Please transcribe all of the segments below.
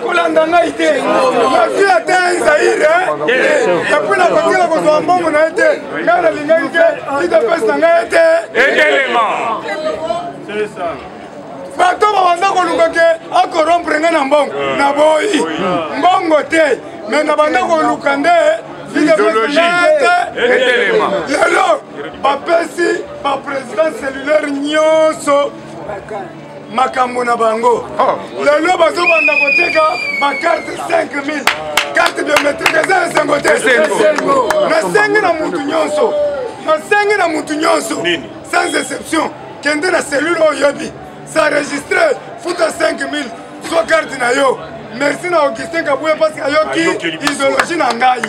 kolanda ngai te nazwi ata Zaire epui nakotikala kozwa mbongo na ye te ngai nalingaki te idepesi na ngai te bato babanda koluka ke akorompre ngai na mbongo naboyi mbongo te me nabanda koluka nde lelo bapesi baprésident cellulaire nyonso makambo na bango lelo bazobanda koteka bakarte 5000 carte biométrique eza esengo te nasengi na mutu nyonso sans exception kende na cellule oyo yobi s'enregistre futa 5000 so carte na yo merci na Augustin Kabuye parce que ayoki idéologie na ngai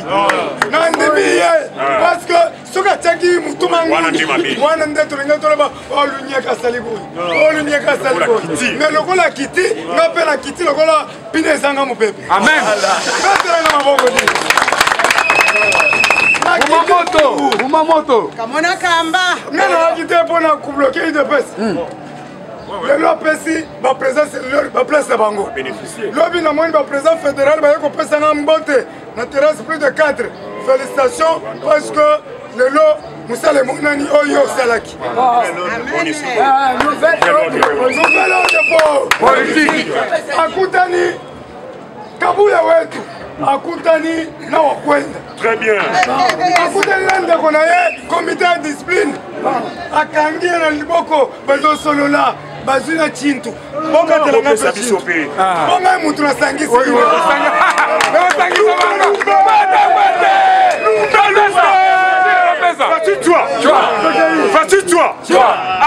nandimi ye parce que soki atiaki mutu manguni wana nde tolingi toloba olunyeka asali boyi mais lokola kiti nga mpe na kiti lokola pine ezanga mopepe betelanga maboko di Umamoto kamona kamba nga nayaki te mpo na kubloke idepesi lelo apesi baprésident cellulaire baplace na bango lobi namoni baprésident fédéral baye kopesanga mbote na terrasse plus de 4 félicitations parce que lelo mosala emonani oyo osalaki nouvel ordre politique akutani Kabuya wetu akutani na wakwenda très bien akutani na ndeko na ye comité ya discipline akangi ye na liboko bazosolola bazwi na chintu bokatelanga mpe chintu bongai mutu nasangisi Fatigue-toi.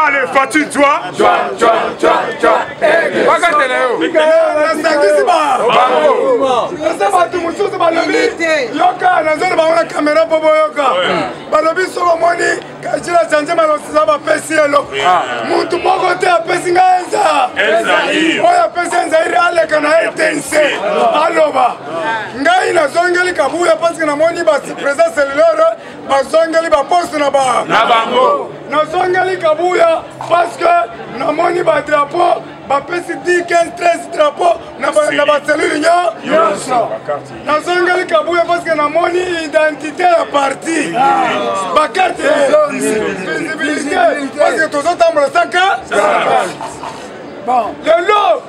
Allez, fatigue-toi. nazongeli Kabuya parce que namoni ba drapeau ba pesi 10 15 13 drapeau na ba cellule nyonso nazongeli Kabuya parce que namoni identité ya parti ba carte visibilité parce que tous ensemble saka bon lelo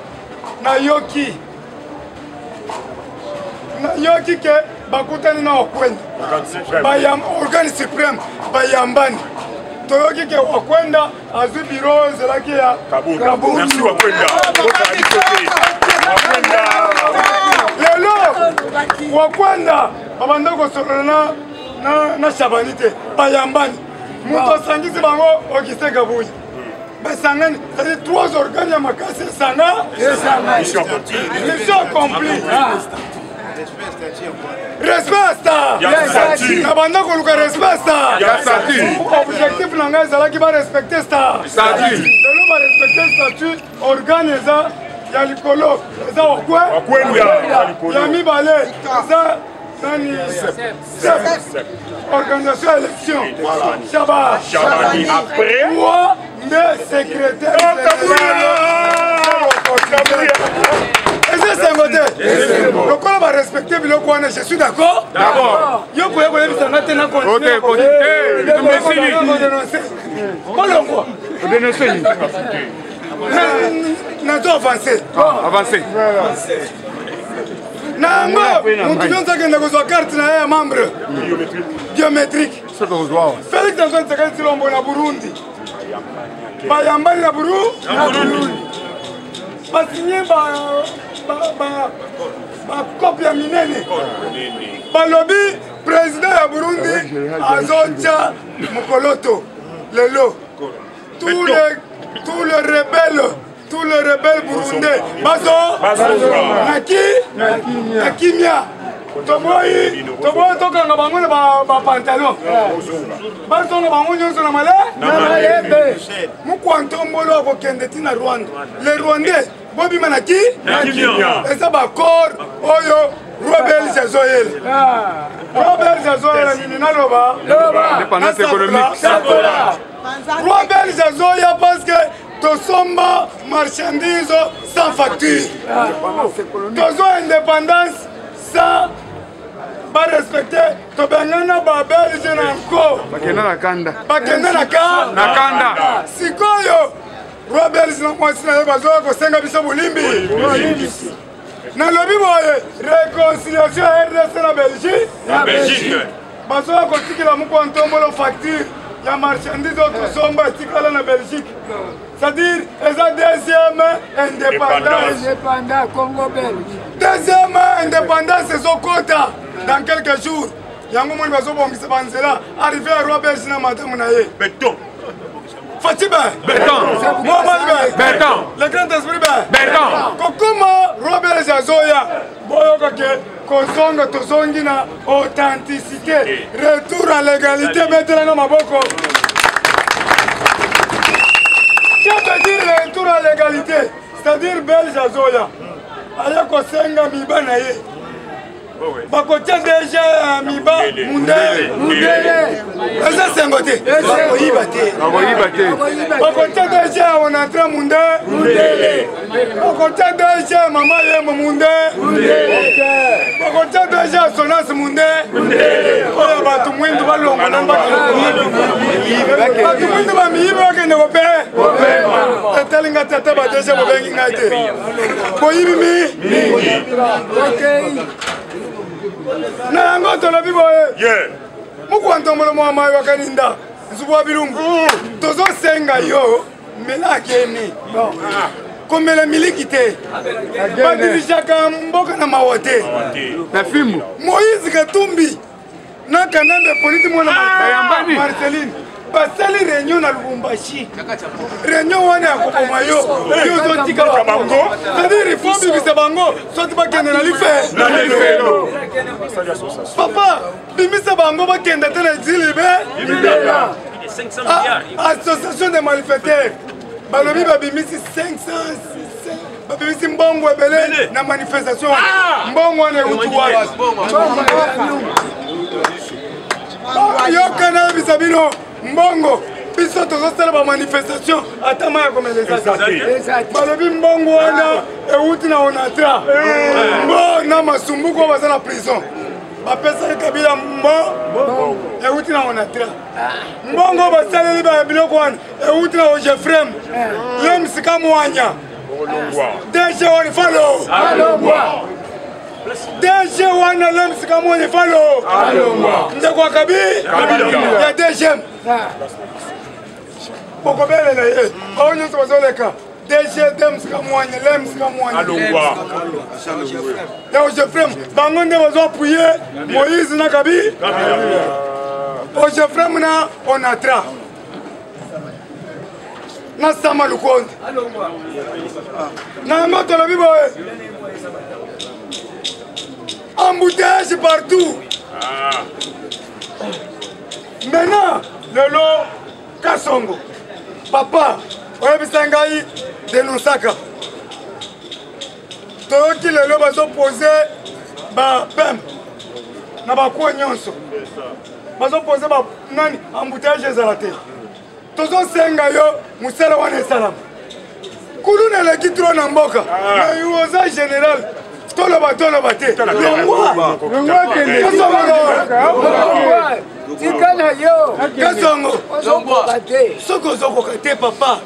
nayoki ke bakutani na okwenda bayam organe suprême bayambani toyoki ke wakwenda azwi biro ezelaki ya Kabuya. Merci Wakwenda. Lelo Wakwenda babanda kosolola na Shabani te bayambani moto asangisi bango Augustin Kabuya basangani c'est-à-dire 3 organes ya makasi esanga mission accomplie. Respect star. Nabanda koluka respect star. Objectif na ngai ezalaki ba respecter star. Lelo ba respecter statut organe eza ya likolo eza wakwenda ya mibale eza nani organisation élection Shabani après moi nde secrétaire lokola ba respecter biloko wana je suis d'accord yo koya koyebisanga te na nato avancé nango mutu nyonso akende kozwa carte na ye ya membre biométrique Félix Antoine Tshisekedi Tshilombo na Burundi bayambani na Burundi basinye bakopi ya minene balobi président ya Burundi azotia mokoloto lelo tous les rebelles burundais nakimia toboyi tokanga bango na bapantalon bazonga bango nyonso na malembe mokwantombolo akokende ntina Rwanda le rwandais bobima eza baccord oyo Robert Zazoyela nini naloba Robert Zazoya parce que tosomba marchandise sans facture. Tozo indépendance sans pas respecter. Tobengana babel jenanko. Bakenda na kanda. Sikoyo. Robert na mwasi na bazo ko senga biso bulimbi. Na lobi boye réconciliation RDC na Belgique. Bazo ko tikila mu ko ntombolo facture ya marchandise tosomba tikala na Belgique. C'est-à-dire, la deuxième indépendance. Congo-Belge. Deuxième indépendance, c'est son quota. Dans quelques jours, il y a un moment où il va arriver à Robert Zina Madame Naye. Béton. Fatibé. Béton. Mohamed Béton. Le grand esprit Béton. Comment Robert Zazoya, Boyoke, Kozonga, Tozongina, authenticité, retour à l'égalité, maintenant Maboko. Qu'est-ce que dire le retour à l'égalité? C'est-à-dire Belge Azoya. Aya kosenga miba na ye. Bakotia déjà miba mundele. Eza sengote. Bakotia déjà on entra mundele. Bakotia déjà mama ye mundele. Bakotia déjà sonas mundele. Oya batu mwindu balongo namba. Batu mwindu ba miba ke ne kopé. Telinga tata ba déjà bobengi ngate. Boyibi mi. Okay. Na yango tolobi boye. Mukwantombolo mwa mayi wakaninda. Nzubwa bilumbu. Tozo senga yo melakeni. Komela milikite. Badirishaka mboka na mawote. Na fimbu. Moïse Katumbi. Na kanambe politi mwana Marceline. Basali réunion na Lubumbashi. Réunion wana ya kokomayo. Yo tika bango. C'est-à-dire il faut bibisa bango. Soti bakende na life. Na lifelo. Papa, bibisa bango bakende tena zilibe. Libela. 500 milliards. Association des malfaiteurs. Balobi babimisi 500. Babimisi mbongo ebele na manifestation. Mbongo wana utu wapi? Yokana bisabino. Mbongo, biso tozosala ba manifestation atama ya komeleza. Balobi mbongo wana euti na onatra. Mbo na masumbuko baza na prison. Bapesa Kabila mbo euti na onatra. Mbongo basaleli ba biloko wana euti na Ojefrem. Lemsika mwanya. Deje wani falo. Alongwa. Deje wana lemsika mwanya falo. Alongwa. Ndekwa Kabi. Ya deje. Pokobele na ye. Onyo sobazoleka. Deje demsika mwanya lemsika mwanya. Alongwa. Ya Ojefrem. Bango nde bazo appuyer Moïse na Kabi. Ojefrem na onatra. Na sama lukonde. Na moto la biboye. Embouteillage partout. Maintenant, le lot Kasongo. Papa, Oyebisangai dénonçaka. Toyoki le lot bazo posé ba pem. Na ba kwa nyonso. Bazo posé ba nani embouteillage ezalate. Tozo senga yo musala wana salam. Kuluna la kitro na mboka. Na yuoza général. Toloba te. Longwa kende. Tikana yo. Kasongo. Soko zoko kate papa.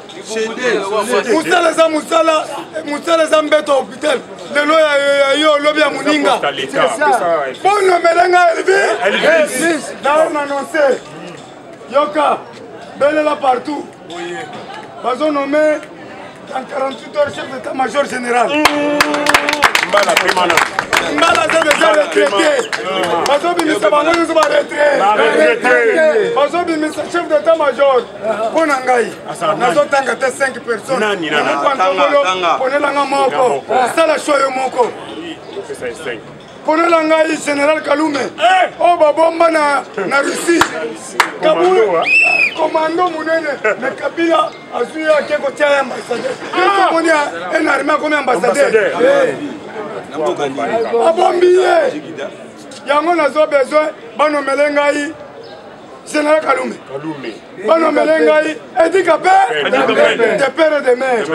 Musala za mbeto hôpital. Lelo ya yo lobi ya muninga. Bono melenga Elvis. Là on annonce. Yoka. Belle là partout. Bazo nommé dans 48 heures chef d'état-major général. Mbala c'est déjà retraité. Bazo bimisa bango nous va retraité. Bazo bimisa chef d'état-major. Ponangai. Nazo tanga te 5 personnes. Nani nana. Ponelanga moko. Sala shoyo moko. Ponelanga général Kalume. Oh babomba na Russie. Kabul. Commando munene mais Kabila azuya keko tia ambassadeur. Comment on un armée comme ambassadeur. Abombiye. Yango nazo besoin bano melengai Général Kalume. Bano melengai Edika Père de père et de mère.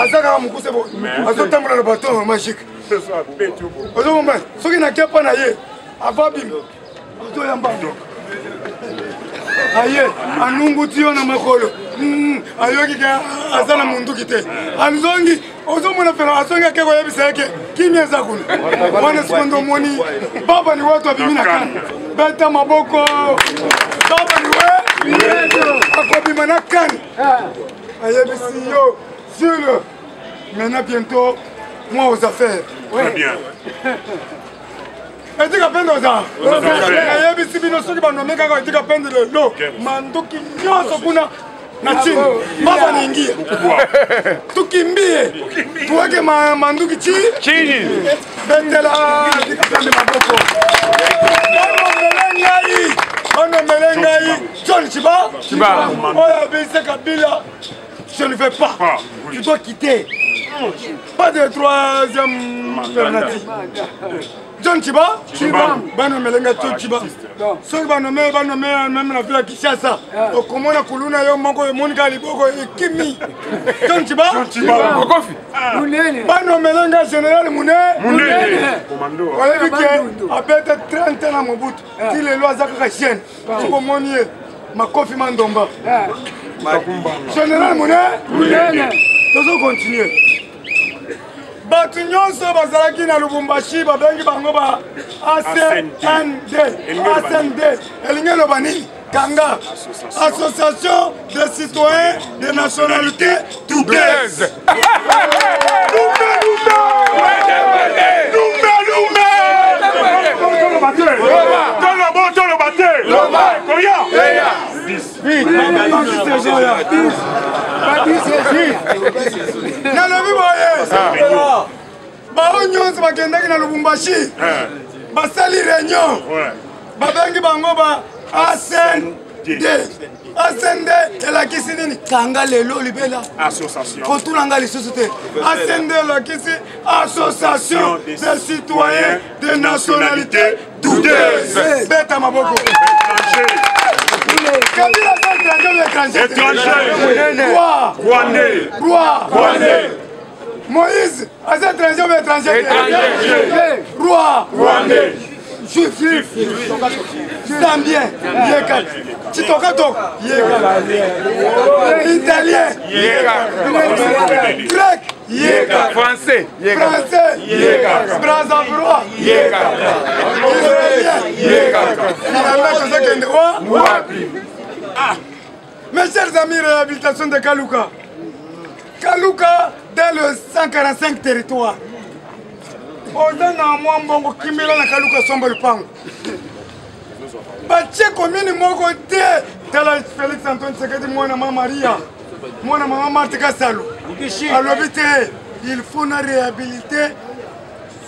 Azaka mukuse bo. Azotambola na bateau magique. Ozomba soki na kepa na ye avabim. Ozoyamba. Aye anunguti yo na makolo. Ayoki ka azana mundu kite. Anzongi ozomona fera asonga keko yebiseke kimya zakuna. Wana sikondo moni baba ni watu abimina kana. Beta maboko. Baba ni we. Akobima na kana. Ayebisi yo sur. Maintenant bientôt moi aux affaires. Très bien. Edika pende oza. Ayebisi bino soki banomeka ko edika pende lo. Manduki nyoso kuna na chini. Baba niingie. Tukimbie. Tuweke manduki chini. Bendela edika pende maboko. Bano melengai. John Chiba. Oya bise Kabila. Je ne vais pas. Tu dois quitter. Pas de troisième alternative. John Chiba. Bano melenga Chiba. Soki banome même la ville à Kinshasa. Okomona kuluna yo moko Monica Liboko Kimi. John Chiba. Bano melenga général Mune. Commando. Oyebi ke abete 30 ans na Mobutu. Ti lelo azaka chienne. Tikomoni ye Makofi Mandomba. Général Mune. Tozo continuer. Batu nyonso bazalaki na Lubumbashi babengi bango ba ACND. Elinge loba nini? Kanga. Association des citoyens de nationalité tougaise. Nalobi boye bao nyonso bakendaki na Lubumbashi basali réunion babengi bango ba ACND elakisi nini kanga lelo libela kotulanga lisusu te ACND elakisi association des citoyens de nationalité douteuse beta maboko Kabila Rwandais. Moïse, à cet étranger ou étranger? Roi. Juif. Zambien. Yeka. Chitokatok. Yeka. Italien. Yeka. Grec. Yeka. Français. Yeka. Brazzaville. Yeka. Yeka. Mes chers amis, réhabilitation de Kaluka. Kaluka dans le 145 territoires. Oza na mwambongo kimela na Kaluka sombo lupango. Bache commune moko te tala Félix Antoine Tshisekedi mwana mama Maria. Mwana mama Marthe Kassalu. Alobi te il faut na réhabiliter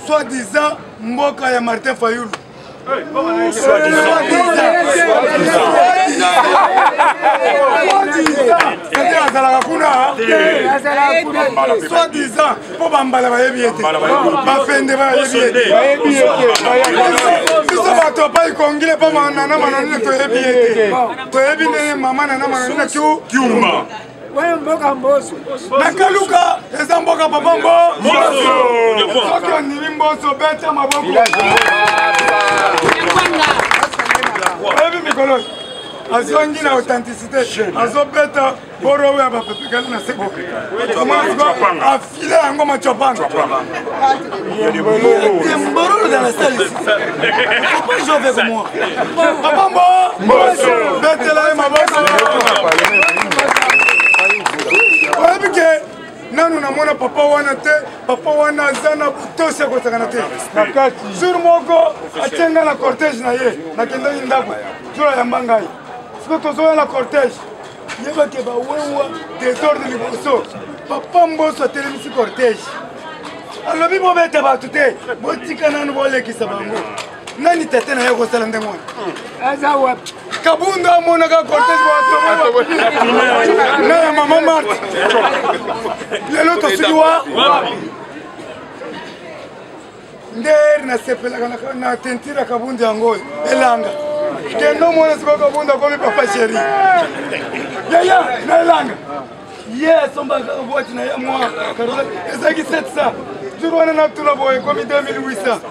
soi-disant mboka ya Martin Fayulu. Soi-disant, pour bambala bayebi ete, bafende bayebi ete. Biso bato pa ikongile pa nana manonile toyebi ete. Toyebi nene mama nana manonile kiuma. Mboka Mboso. Nakaluka, eza mboka papa Mboso. Soki ondimi Mboso beta maboko. Oyebi mikolo. Azongi na authenticité. Azobeta borowe ya bapepekali na seko. Afile yango machopanga. Mboro dans la salle ici. Faut pas jouer avec moi. Papa Mboso. Betela maboko. Oyebi ke nanu namona papa wana te, papa wana azana butosi akosakana te. Jour moko atenga na cortège na ye, nakendaki ndako, jour ayamba ngai. Siko tozoya na cortège, yebake bawewa désordre liboso. Papa Mboso atelemisi cortège. Alobi bobeta bato te, botika nanu bolekisa bango. Nani tete na ye kosala ndenge wana? Aza wapi? Kabunda amonaka cortège bato na mama Marthe. Lelo tosili wa nder na sepelaka na tentira Kabunda yango elanga. Kendo mwana sikoka bunda komi papa chéri. Yaya, na elanga. Yes, on va voir tu n'as moi. Carola, c'est qui 700. Tu vois na tuna boy komi 2800.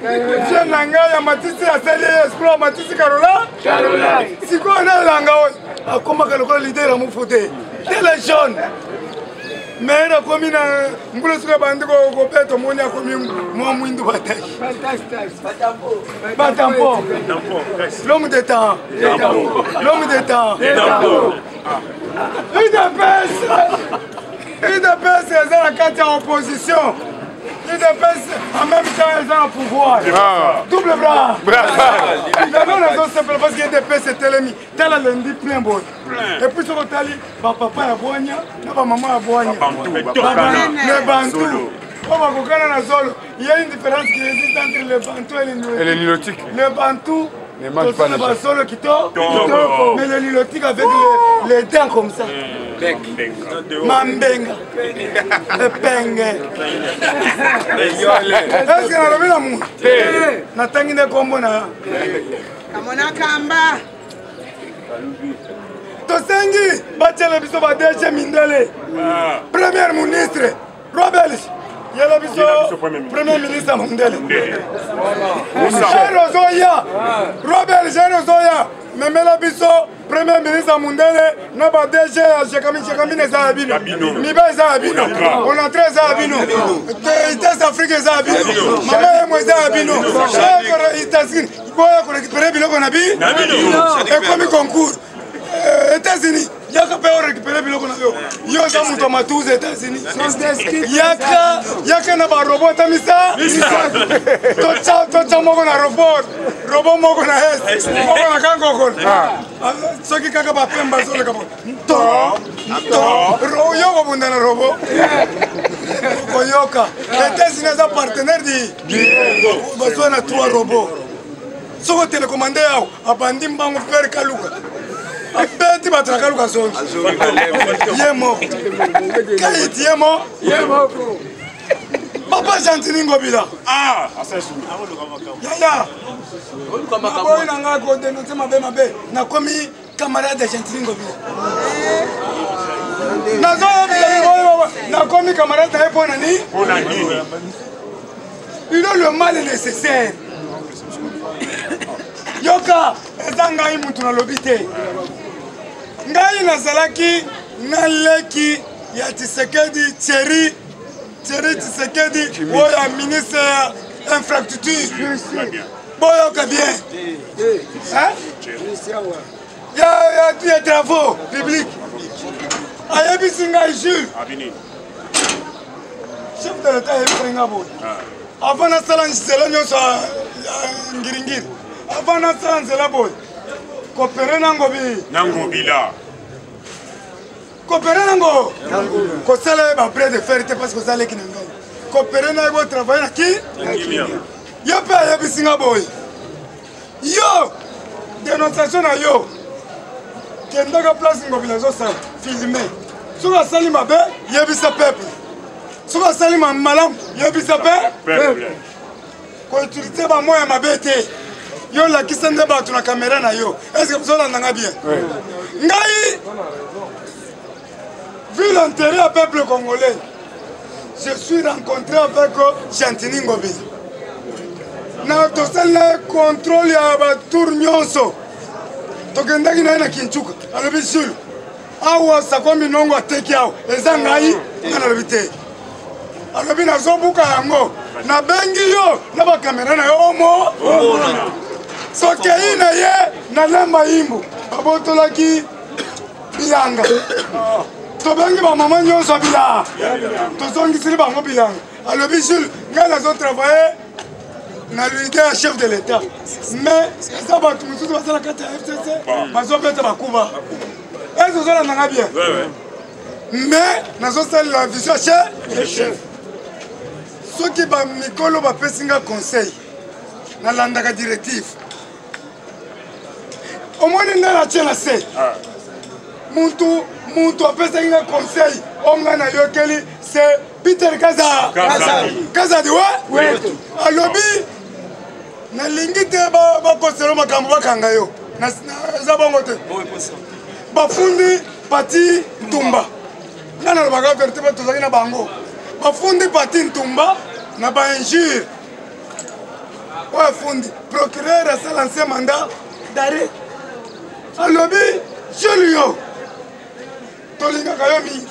Je nanga ya matisi ya sali escrow matisi Carola. Carola. Siko na elanga oi. Akoma Carola leader amu fote. Tele jaune. Mais la commune, je ne sais pas si je l'homme de temps. L'homme de temps. UDPS est en opposition. UDPS en même temps est en pouvoir. Double bras. D'abord, parce que UDPS est télémi. Tel a lundi plein bon. Et puis sur le tali, papa a boigna, maman a boigna. Le bantou. Il y a une différence qui existe entre le bantou et le nilotique. Le bantou, ne mange pas le solo qui tombe, mais le nilotique avec les dents comme ça. Mambenga. Penge. Est-ce que tu as vu l'amour? Natangi ne kombo na. Kamona kamba. Tosengi, bachele biso ba DG Mindele. Premier ministre, Robert. Yala biso premier ministre Mindele. Jero Zoya. Robert Jero Zoya. Memela biso premier ministre Mundele na ba DG Chekami ne Zabino. Miba Zabino. On a 13 Zabino. Etats Afrique Zabino. Mama mo Zabino. Chef États-Unis. Boya ko récupérer biloko na bi. Et comme concours. États-Unis. Yaka pe récupérer biloko na yo. Yo za muto matuze États-Unis. Yaka na ba robot tamisa. Tocha moko na robot. Robot moko na es. Moko na kango. Soki kaka ba pemba zole kabo. Yo ko bunda na robot. Koyoka. États-Unis za partenaire di. Baso na 3 robots. Soko télécommandé yao abandi mbango faire kaluka. Abeti batraka luka zone. Yemo. Kayiti yemo. Papa Gentini Ngobila. Ah, Yaya. Boy nanga ko dénoncer mabe. Na komi camarade de Gentini Ngobila. Na komi camarade de Bonani. Il a le mal nécessaire. Yoka, ezangai mutu na lobite. Ngai nazalaki na leki ya Tshisekedi Thierry Tshisekedi oya ministre infrastructure. Boyoka bien. Hein? Il y a travaux publics. Ayabi Singa Jules. Chef de l'État est Ngabo. Avant la salle Ngiringiri. Avant la salle boy. Coopérer Nangobila. Coopérer Nango. Kosala ba près de faire parce que ça les qui n'engagent. Coopérer Nango travailler à qui? Yo pa Ayabi Singa boy. Yo dénonciation na yo. Kendaga place Ngobila zo ça filmer. Soka sali mabe yebisa peuple. Soka sali malam yebisa peuple. Ko utiliser ba moya mabete. Yo la kisende ba tuna caméra na yo. Est-ce que vous entendez bien? Ngai vu l'intérêt au peuple congolais. Je suis rencontré avec Gentini Ngobila. Na tosala contrôle ya ba tour nyonso. Tokendaki na Kinchuka. Alobi sulu. Awa sakomi nongo ateki awo. Eza ngai na lobite. Alobi na zobuka yango. Na bengi yo na ba kamera na yo omo. Soke ina ye na lamba imbu. Abotolaki bilanga. To bengi ba mama nyonso bila. To zongi sili bango bilanga. Alobi sulu ngai na zo travailler na l'unité chef de l'État. Mais ça va tout le monde va la carte FCC. Bazo beta bakuba. Est-ce que ça n'a bien? Mais nazo sala la vision chef. Ceux qui ba mikolo ba pesinga conseil na landaka directive. Au moins nda la tiena c'est. Muntu apesinga conseil onga na yokeli c'est Peter Kazadi ouais? Alobi nalingi te bakoselo makambo bakanga yo eza bongo te bafundi pati ntumba nana lobaka verite ba tozalaki na bango bafundi pati ntumba na bainjure oyo afundi procureur asala ancien mandat d'arrêt alobi jelu yo tolingaka yo mingi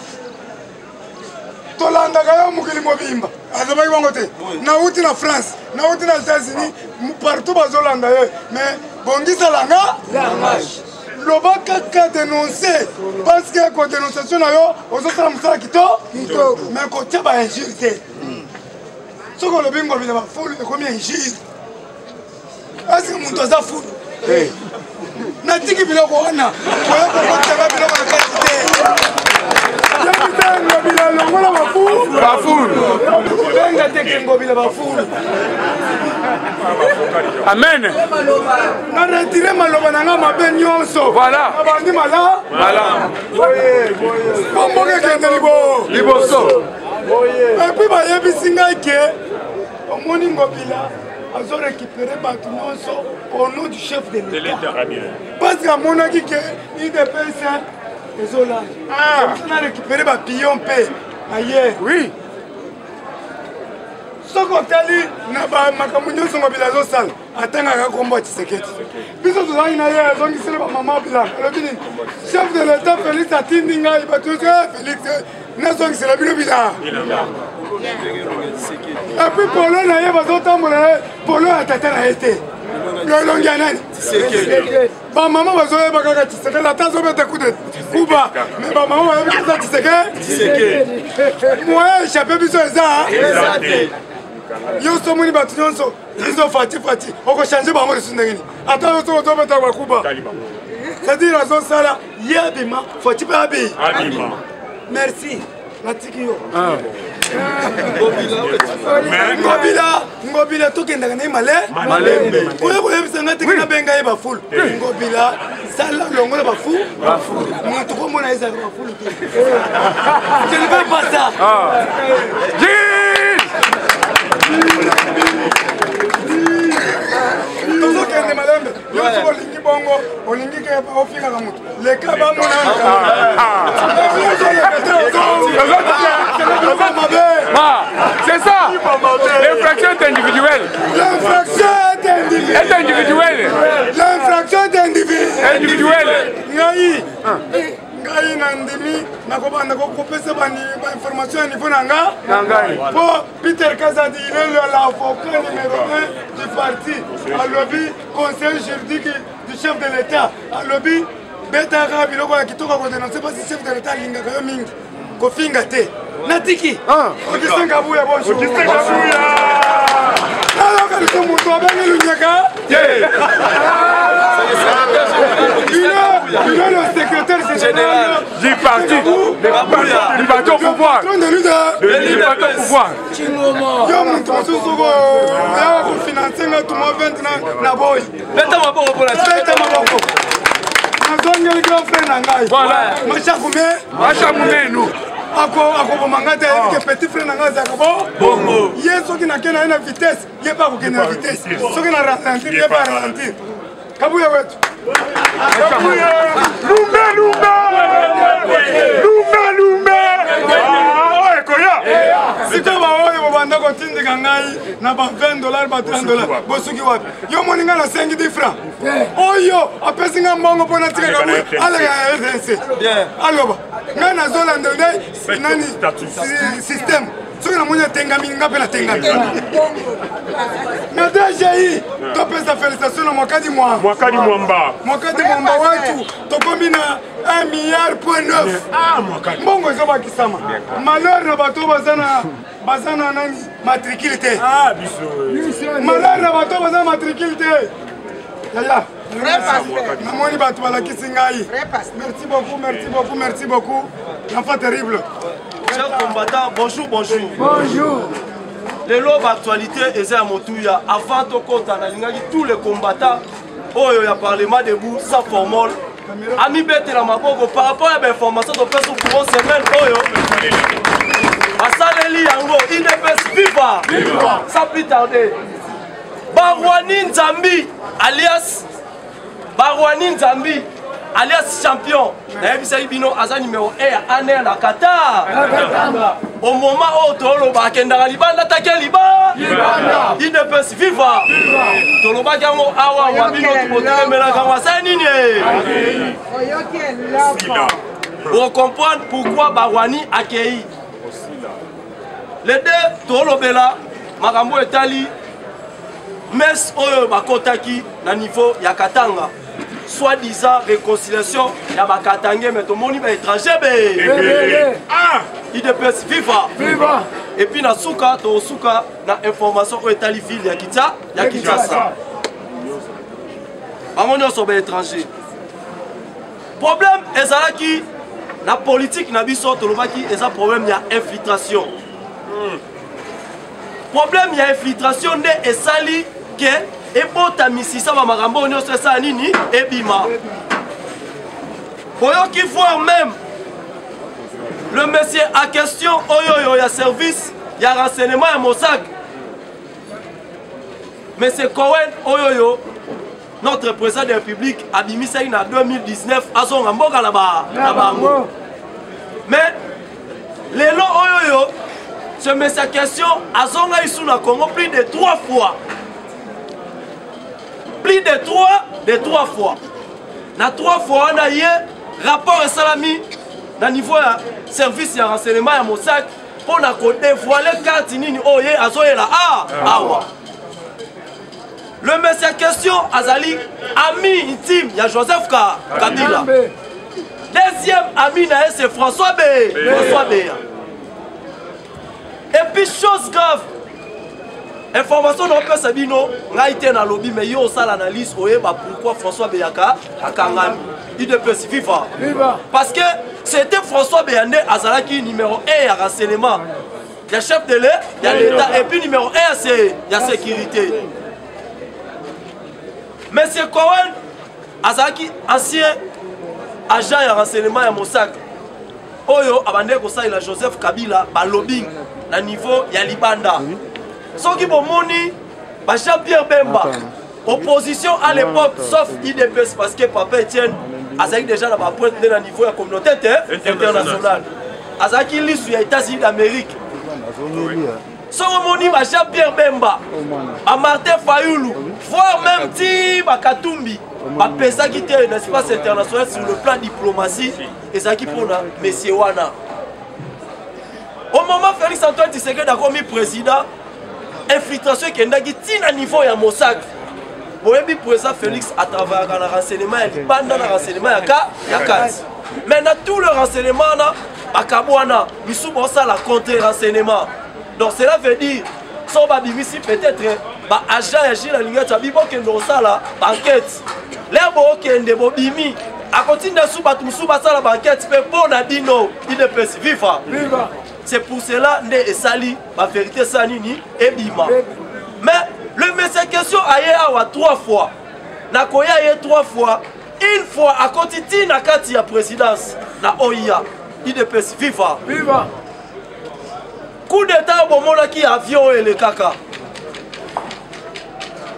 tolandaka yo mokili mobimba azobaki bango te nauti na France nauti na États-Unis partout bazolanda yo mais bongisalanga loba kaka dénoncer parce que kodénonciation na yo ozosala mosala kitoko mais kotia bainjure te soki olobi ngobila bafulu ekomi injure eske moto aza fulu natiki biloko wana oya kokotaka biloko na kati te yebite ngobila longola bafulu benga teke ngobila bafulu Amen. na retire maloba na nga mabe nyonso Voilà. abandi mala bomboke kende Liboso. epui bayebisi ngai ke omoni ngobila azorécupéré bato nyonso au nom du chef de l'état parce que amonaki ke idps ezolala na récupéré bapillon mpe aye Oui. soki otali na bamakambo nyonso ngobila azosala atangaka kombo ya Tshisekedi biso tozalaki na ye azongiseli bamama bilanga alobi nini chef de l'état félix atindi ngai bato nyonso félix nazongisela bino bilanga epuis polo na ye bazotambola ye polo ya tata na ye te lolongi ya nani bamama bazoyeba kaka Tshisekedi ata azobeta kuba me bamama bayebi eza Tshisekedi moye échappe biso eza yo somoni bato nyonso biso fati okochange bango lisu ndenge nini ata yo soko ozobeta bakuba c'est-à-dire azosala ye abima fati mpe abima merci natiki yo ngobila tokendaka na ye malembe oyo koyebisa nga teke nabenga ye bafulu ngobila sala longola bafulu moto komona ezalaka bafulu te je ne veux pas ça tozokende malembe yoso olingi bongo olingi ke ofingaka moto leka bamona C'est ça. L'infraction est individuelle. L'infraction est individuelle. L'infraction est individuelle. Ngai na ndimi nakobanda kokopesa bainformation ya niveau na nga po Peter Kazadi il est l'avocat numéro 1 du parti alobi conseil juridique du chef de l'état alobi betaka biloko ya kitoko kodénoncer parce que chef de l'état alingaka yo mingi kofinga te natiki okisenga buya bonjour aloka liso moto abengi lunyaka il est le secrétaire général du parti au pouvoir. Du parti au pouvoir. Yo moto mosusu oya kofinanse nga tuma 20 na boy beta maboko nazongeli grand frère na ngai mashakumenu akoboma ngai te ayebike petit frère na ngai azalaka bongo ye soki nakende ye na vitesse ye mpe akokende na vitesse soki na ralentir ye mpe aralentir kabuya wetu lumbe sikoyo baoyo bobanda kotindika ngai na ba $20 ba $30 bosuki wapi yo moni ngai na 5 francs oyo apesi ngai mbongo mpo natikaka buye aleka ya RDC aloba ngai nazolanda nde nani système soki namoni atengami nga mpe natengami na DGI topesa félicitation na mwakadi mwamba wetu tokomi na 1,9 milliard. Mbongo ezobakisama malheur na bato baza na nani matricule te malheur na bato baza na matricule te yaya namoni bato balakisi ngai merci beaucoup l'enfant terrible. Chers combattants, bonjour. Les lots d'actualité et à Motuya, avant de compter tous les combattants, il y a parlement debout, ça formol. Ami Bette la Maboko, par rapport à l'information de presse au courant semaine, à Saleli Yango, IDPS viva, sans plus tarder. Barwani Nzambi alias champion. Nayebi bino aza numéro 1 ya année na Qatar. Au moment où Toloba kendara libanda take libanda. Il ne peut vivre. Toloba gango awa wa bino tubote mela gango sa nini. Pour comprendre pourquoi Barwani accueilli. Les deux Tolobela makambo etali mes oyo bakotaki na niveau ya Katanga. Soi-disant réconciliation, il y a des Katangais, mais tout le monde est étranger. Il peut vivre. Et puis, dans Souka, dans l'information où est allé ville, il y a Kinshasa. Ils sont étrangers. Problème, c'est que la politique n'a pas de problème, il y a infiltration. Problème, il y a infiltration, et sali que. Et pour ta mission, marambo nyonso ça nini et bima. Oyo qui voit même le monsieur à question oyo ya service, ya renseignement et Mossack. Monsieur Cohen oyo notre président de la République a bimi ça en 2019 à son mboka là-bas. Mais les lots oyo ce monsieur à question a son ici na Congo plus de 3 fois. Plus de 3 fois. Na 3 fois, on a eu rapport et salami na niveau de service de renseignement à Mossack pour dévoiler carte nini oye azoye la awa. Le monsieur en question Azali ami intime il y a Joseph Kabila. Deuxième ami c'est François B. Et puis chose grave. Information non pas Sabino, n'a été dans le lobby, mais il y a aussi l'analyse pourquoi François Beyaka a Kangami. Il ne peut se vivre. Parce que c'était François Beyandé Azalaki numéro 1 à renseignement. Il y a chef de l'État, il y a l'État, et puis numéro 1 c'est la sécurité. Monsieur Cohen, Azalaki, ancien agent de renseignement à Mossack. Oyo, abandé comme ça, il a Joseph Kabila, à lobbying, à niveau, il y a Libanda. Ceux qui m'ont moni, Jean-Pierre Bemba, opposition à l'époque, sauf IDPS, parce que Papa Etienne, Azaki déjà dans ma pointe de la niveau de la communauté internationale. Azaki lit sur les États-Unis d'Amérique. Ceux qui m'ont moni, Jean-Pierre Bemba, à Martin Fayoulou, voire même Ti Bakatumbi, à Pesa qui était un espace international sur le plan diplomatie, et Zaki pour M. Wana. Au moment où Félix Antoine Tshisekedi a commis président, infiltration qui est à niveau de Mossack. Le président Félix a travaillé dans le renseignement, pendant le renseignement, il y a 4. Maintenant, tout le renseignement, nous sommes la contre-renseignement. Donc cela veut dire, si on va peut-être, agent agir la ligne, ça veut dire que nous avons la banquette. L'herbe qui est de Bobimi, à continuer de sous la banquette, pour Nadino, il ne peut vivre. C'est pour cela que Sali, la vérité Sanini et Bima. Mais le monsieur question a eu 3 fois. Nakoya a eu 3 fois. Une fois à côté de la carte de présidence, na OIA, il ne peut vivre. Coup d'état au moment qui avion et le caca.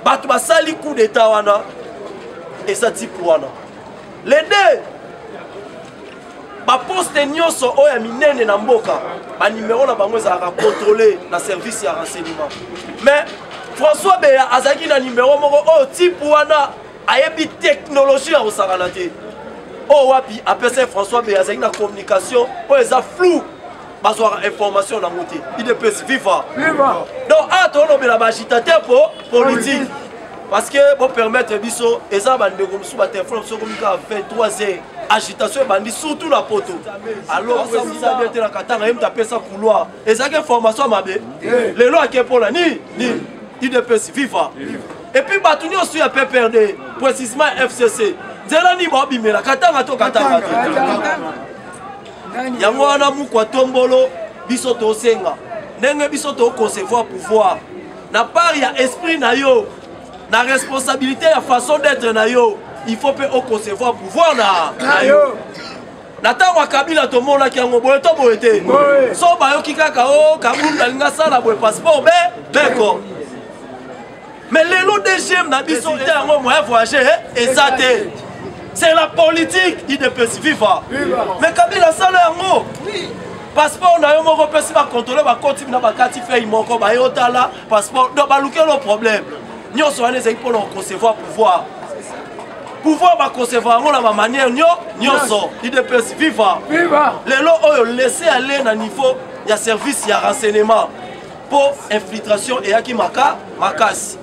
Batma Sali coup d'état wana et ça type wana. Les deux. Poste nyonso oya minene na mboka ba numéro na bango za contrôler na service ya renseignement. Mais François Beya azaki na numéro moko o type wana ayebi technologie ya osaranate. O wapi apesa François Beya azaki na communication o eza flou bazwa information na moté. Il ne peut vivre. Donc atolobela ba agitateur politique parce que pour permettre biso eza bande comme sous ba téléphone so communiquer 23h. Agitation bandi surtout la poto. Alors ça vous a été la Katanga même taper ça couloir. Et ça que formation mabe. Les lois qui pour la ni il ne peut vivre. Et puis batuni aussi a PPRD précisément FCC. Zela ni bobi mais la Katanga to Katanga. Yango wana mu kwa tombolo biso to senga. Ndenge biso to concevoir pouvoir. Na part ya esprit na yo. Na responsabilité ya façon d'être na yo. Il faut concevoir pouvoir na yo. Natangwa Kabila to mona ki yango boye to boyete. So ba yo kikaka o Kabunda linga sala boye passeport beko. Mais les lots DGM n'a pas sauté un moyen de voyager et ça c'est la politique, il ne peut vivre. Mais Kabila ça le mot. Passeport na yo moko pesi ba contrôler ba compte na ba kati fait moko ba yota là passeport do ba luke le problème. Nyo so ane pour concevoir pouvoir. Pouvoir va concevoir on la manière so il de peut vivre. Les lots oyo laisser aller na niveau ya service ya renseignement pour infiltration et yaki makasi.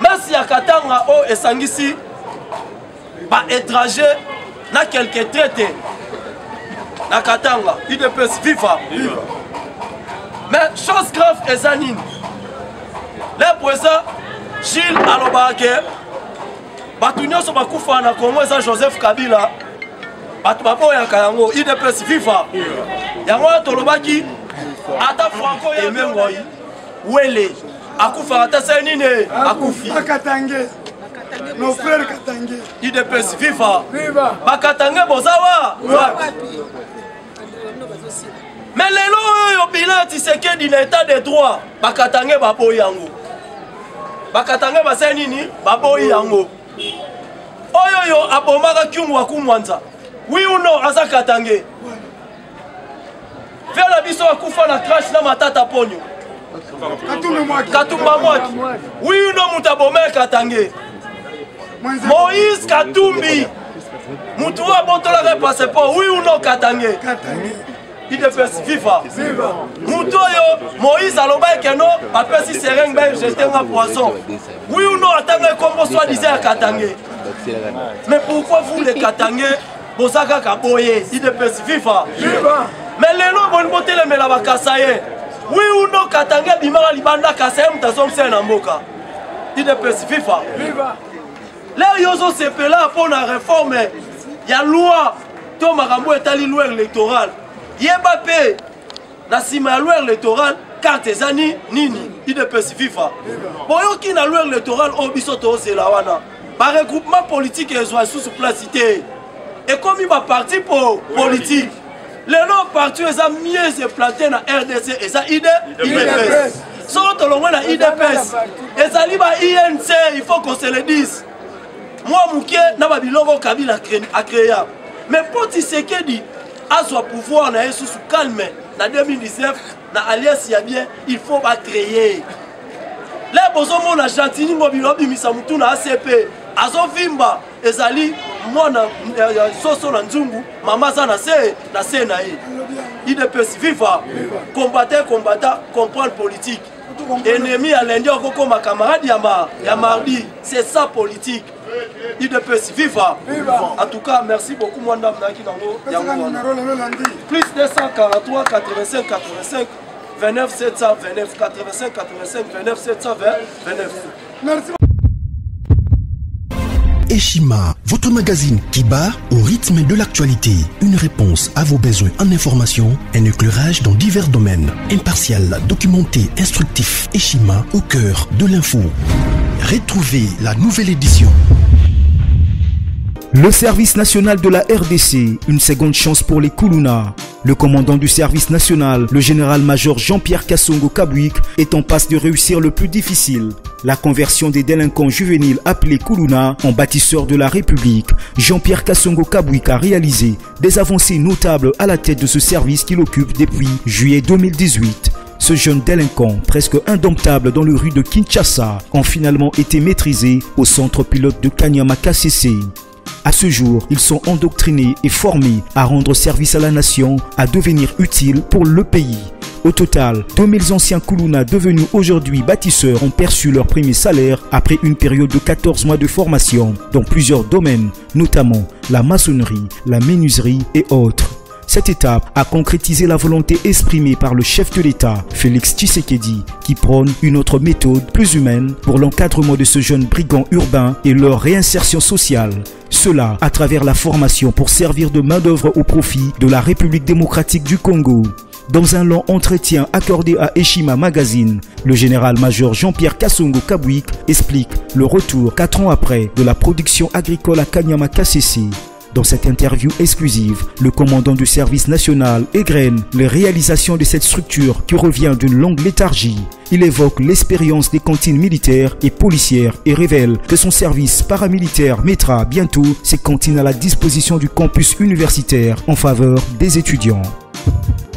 Merci à Katanga o esangisi ba étranger na quelques traités. Na Katanga, il ne peut vivre. Mais chose grave est Zanine. Le président Gilles Alobake, Batunyo Sobakufa na Congo et Joseph Kabila, Batubabo Yakayango, il ne peut vivre. Yango Tolobaki, Ata Franco Yemengoyi, Wele, Akufa Ata Senine, Akufi. Nos frères Katangé. Il ne peut vivre. Bakatangé Bozawa. Mais les lois, bilan, tu sais qu'il y a l'état de droit. Bakatangé Babo Yango. Bakatangé Basenini, Babo Yango. Oyoyo, Abomaka Kyungwa Kumwanza. Oui ou non, Asa Katangé. Faire la biso à Koufa na crash na matata ponyo. Katumba Mwaki. Oui ou non, Moutabome Katangé. Moïse Katumbi. Moutoua Botola passeport. Oui ou non, Katangé. Il ne peut vivre. Moutoyo, Moïse Aloba Keno, après si c'est rien, j'étais un poisson. Oui ou non, attendez comme soit disait à Katangé. Mais pourquoi vous les Katangé, Bosaka Kaboye, il ne peut vivre. Mais les lois vont monter les Melaba Kasaye. Oui ou non, Katangé, Bimara Libanda Kasaye, Mutazom Senamboka. Il ne peut vivre. Là, Yozo c'est là pour la réforme. Il y a loi. Thomas Rambo est allé loi électorale. Yébapé, la cima loi électorale, carte zani, nini, il ne peut vivre. Pour eux qui n'a loi électorale, au bisoto, c'est la wana. Par regroupement politique, ils sont sous placité. Et comme il va partir pour politique, les noms partis, ils ont mieux planté dans RDC et ça, IDPS. Surtout le moins dans IDPS. Et ça, INC, il faut qu'on se le dise. Moi, Mouké, n'a pas bilongo Kabila a créé. Mais pour Tshisekedi, à son pouvoir, on a sous calme. En 2019, dans l'Alliance Yabien, il faut pas créer. Là, on a Gentini, Mobilobi, Misamoutou, na ACP. Azo Vimba, Ezali, moi, Soso Nzungu, Maman Zanase, Nase Naï. Il ne peut vivre. Combattre, comprendre politique. Ennemi à l'Indien, comme ma camarade Yamardi, c'est ça politique. Il ne peut vivre. En tout cas, merci beaucoup, moi, plus 243 85 85 29 729 85 85 29 729. Merci. Eshima, votre magazine qui bat au rythme de l'actualité. Une réponse à vos besoins en information, un éclairage dans divers domaines. Impartial, documenté, instructif. Eshima au cœur de l'info. Retrouvez la nouvelle édition. Le service national de la RDC, une seconde chance pour les Koulouna. Le commandant du service national, le général-major Jean-Pierre Kassongo Kabouik, est en passe de réussir le plus difficile. La conversion des délinquants juvéniles appelés Koulouna en bâtisseurs de la République. Jean-Pierre Kassongo Kabouik a réalisé des avancées notables à la tête de ce service qu'il occupe depuis juillet 2018. Ce jeune délinquant, presque indomptable dans les rues de Kinshasa, ont finalement été maîtrisés au centre pilote de Kanyama KCC. À ce jour, ils sont endoctrinés et formés à rendre service à la nation, à devenir utiles pour le pays. Au total, 2000 anciens Koulouna devenus aujourd'hui bâtisseurs ont perçu leur premier salaire après une période de 14 mois de formation dans plusieurs domaines, notamment la maçonnerie, la menuiserie et autres. Cette étape a concrétisé la volonté exprimée par le chef de l'État, Félix Tshisekedi, qui prône une autre méthode plus humaine pour l'encadrement de ce jeune brigand urbain et leur réinsertion sociale. Cela à travers la formation pour servir de main-d'œuvre au profit de la République démocratique du Congo. Dans un long entretien accordé à Eshima Magazine, le général-major Jean-Pierre Kassongo Kabouik explique le retour 4 ans après de la production agricole à Kanyama KCC. Dans cette interview exclusive, le commandant du service national égrène les réalisations de cette structure qui revient d'une longue léthargie. Il évoque l'expérience des cantines militaires et policières et révèle que son service paramilitaire mettra bientôt ses cantines à la disposition du campus universitaire en faveur des étudiants.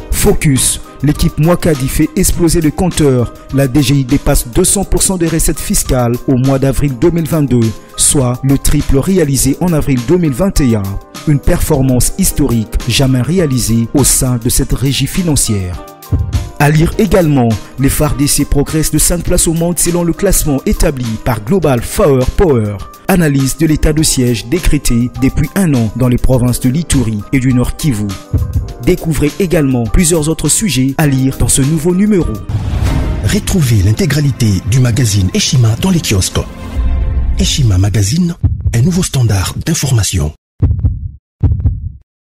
Focus. L'équipe Mwakadi fait exploser le compteur. La DGI dépasse 200% des recettes fiscales au mois d'avril 2022, soit le triple réalisé en avril 2021. Une performance historique jamais réalisée au sein de cette régie financière. À lire également, les FARDC progressent de 5 places au monde selon le classement établi par Global Firepower. Analyse de l'état de siège décrété depuis 1 an dans les provinces de l'Ituri et du Nord Kivu. Découvrez également plusieurs autres sujets à lire dans ce nouveau numéro. Retrouvez l'intégralité du magazine Eshima dans les kiosques. Eshima Magazine, un nouveau standard d'information.